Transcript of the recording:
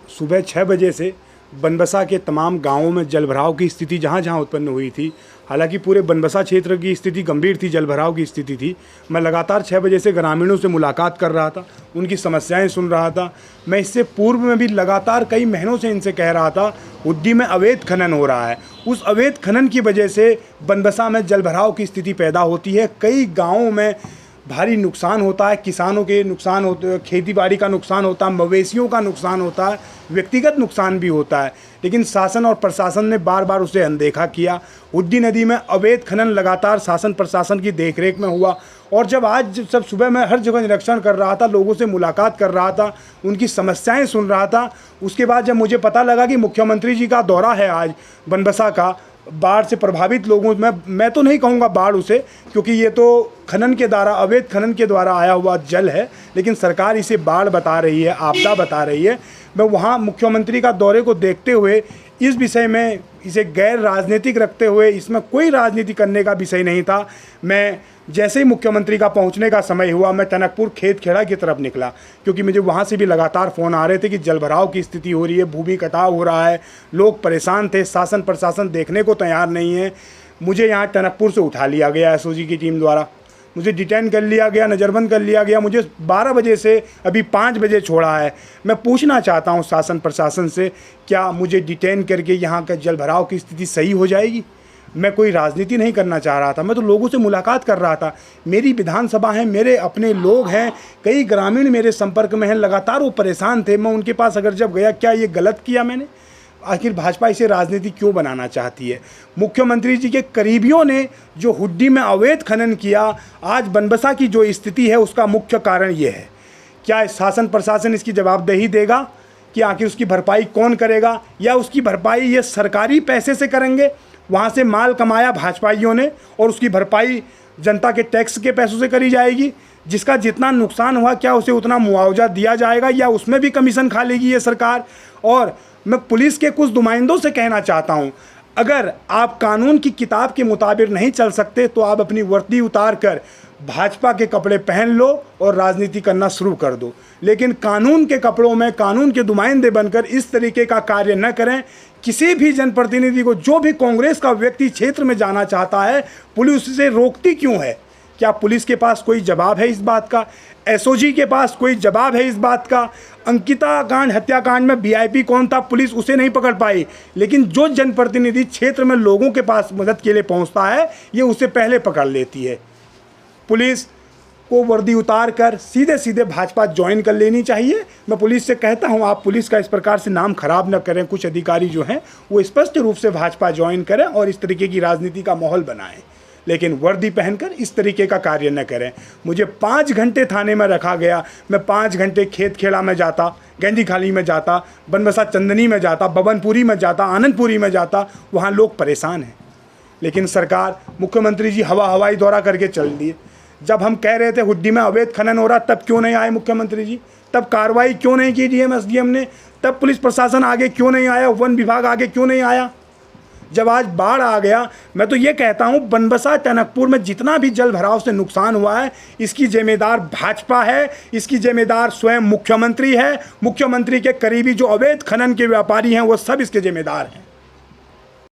सुबह 6 बजे से बनबसा के तमाम गांवों में जलभराव की स्थिति जहां जहां उत्पन्न हुई थी। हालांकि पूरे बनबसा क्षेत्र की स्थिति गंभीर थी, जलभराव की स्थिति थी। मैं लगातार 6 बजे से ग्रामीणों से मुलाकात कर रहा था, उनकी समस्याएं सुन रहा था। मैं इससे पूर्व में भी लगातार कई महीनों से इनसे कह रहा था हुड्डी में अवैध खनन हो रहा है। उस अवैध खनन की वजह से बनबसा में जलभराव की स्थिति पैदा होती है। कई गाँवों में भारी नुकसान होता है, किसानों के नुकसान होते, खेती बाड़ी का नुकसान होता है, मवेशियों का नुकसान होता है, व्यक्तिगत नुकसान भी होता है। लेकिन शासन और प्रशासन ने बार बार उसे अनदेखा किया। हुड्डी नदी में अवैध खनन लगातार शासन प्रशासन की देखरेख में हुआ। और जब आज सब सुबह मैं हर जगह निरीक्षण कर रहा था, लोगों से मुलाकात कर रहा था, उनकी समस्याएं सुन रहा था, उसके बाद जब मुझे पता लगा कि मुख्यमंत्री जी का दौरा है आज बनबसा का, बाढ़ से प्रभावित लोगों मैं तो नहीं कहूँगा बाढ़ उसे, क्योंकि ये तो खनन के द्वारा, अवैध खनन के द्वारा आया हुआ जल है, लेकिन सरकार इसे बाढ़ बता रही है, आपदा बता रही है। मैं वहाँ मुख्यमंत्री का दौरे को देखते हुए इस विषय में इसे गैर राजनीतिक रखते हुए, इसमें कोई राजनीति करने का विषय नहीं था। मैं जैसे ही मुख्यमंत्री का पहुंचने का समय हुआ, मैं टनकपुर खेत खेड़ा की तरफ निकला, क्योंकि मुझे वहां से भी लगातार फ़ोन आ रहे थे कि जलभराव की स्थिति हो रही है, भूमि कटाव हो रहा है, लोग परेशान थे, शासन प्रशासन देखने को तैयार नहीं है। मुझे यहाँ टनकपुर से उठा लिया गया एसओजी की टीम द्वारा, मुझे डिटेन कर लिया गया, नज़रबंद कर लिया गया। मुझे 12 बजे से अभी 5 बजे छोड़ा है। मैं पूछना चाहता हूँ शासन प्रशासन से, क्या मुझे डिटेन करके यहाँ का जलभराव की स्थिति सही हो जाएगी? मैं कोई राजनीति नहीं करना चाह रहा था, मैं तो लोगों से मुलाकात कर रहा था। मेरी विधानसभा है, मेरे अपने लोग हैं, कई ग्रामीण मेरे संपर्क में हैं, लगातार वो परेशान थे। मैं उनके पास अगर जब गया, क्या ये गलत किया मैंने? आखिर भाजपा इसे राजनीति क्यों बनाना चाहती है? मुख्यमंत्री जी के करीबियों ने जो हुड्डी में अवैध खनन किया, आज बनबसा की जो स्थिति है उसका मुख्य कारण ये है। क्या शासन प्रशासन इसकी जवाबदेही देगा कि आखिर उसकी भरपाई कौन करेगा, या उसकी भरपाई ये सरकारी पैसे से करेंगे? वहाँ से माल कमाया भाजपाइयों ने और उसकी भरपाई जनता के टैक्स के पैसों से करी जाएगी। जिसका जितना नुकसान हुआ, क्या उसे उतना मुआवजा दिया जाएगा, या उसमें भी कमीशन खा लेगी ये सरकार? और मैं पुलिस के कुछ नुमाइंदों से कहना चाहता हूं, अगर आप कानून की किताब के मुताबिक नहीं चल सकते तो आप अपनी वर्दी उतार कर भाजपा के कपड़े पहन लो और राजनीति करना शुरू कर दो। लेकिन कानून के कपड़ों में कानून के नुमाइंदे बनकर इस तरीके का कार्य न करें। किसी भी जनप्रतिनिधि को, जो भी कांग्रेस का व्यक्ति क्षेत्र में जाना चाहता है, पुलिस उसे रोकती क्यों है? क्या पुलिस के पास कोई जवाब है इस बात का? एसओजी के पास कोई जवाब है इस बात का? अंकिता कांड, हत्याकांड में वीआईपी कौन था? पुलिस उसे नहीं पकड़ पाई, लेकिन जो जनप्रतिनिधि क्षेत्र में लोगों के पास मदद के लिए पहुंचता है, ये उसे पहले पकड़ लेती है। पुलिस को वर्दी उतार कर सीधे सीधे भाजपा ज्वाइन कर लेनी चाहिए। मैं पुलिस से कहता हूं, आप पुलिस का इस प्रकार से नाम खराब न करें। कुछ अधिकारी जो हैं वो स्पष्ट रूप से भाजपा ज्वाइन करें और इस तरीके की राजनीति का माहौल बनाएं, लेकिन वर्दी पहनकर इस तरीके का कार्य न करें। मुझे 5 घंटे थाने में रखा गया। मैं 5 घंटे खेत खेड़ा में जाता, गेंदी खाली में जाता, बनबसा चंदनी में जाता, बबनपुरी में जाता, आनंदपुरी में जाता, वहाँ लोग परेशान हैं। लेकिन सरकार, मुख्यमंत्री जी हवाई दौरा करके चल दिए। जब हम कह रहे थे हुड्डी में अवैध खनन हो रहा, तब क्यों नहीं आए मुख्यमंत्री जी? तब कार्रवाई क्यों नहीं की डीएम एसडीएम ने? तब पुलिस प्रशासन आगे क्यों नहीं आया? वन विभाग आगे क्यों नहीं आया? जब आज बाढ़ आ गया, मैं तो ये कहता हूँ, बनबसा टनकपुर में जितना भी जल भराव से नुकसान हुआ है, इसकी जिम्मेदार भाजपा है, इसकी जिम्मेदार स्वयं मुख्यमंत्री है। मुख्यमंत्री के करीबी जो अवैध खनन के व्यापारी हैं, वो सब इसके जिम्मेदार हैं।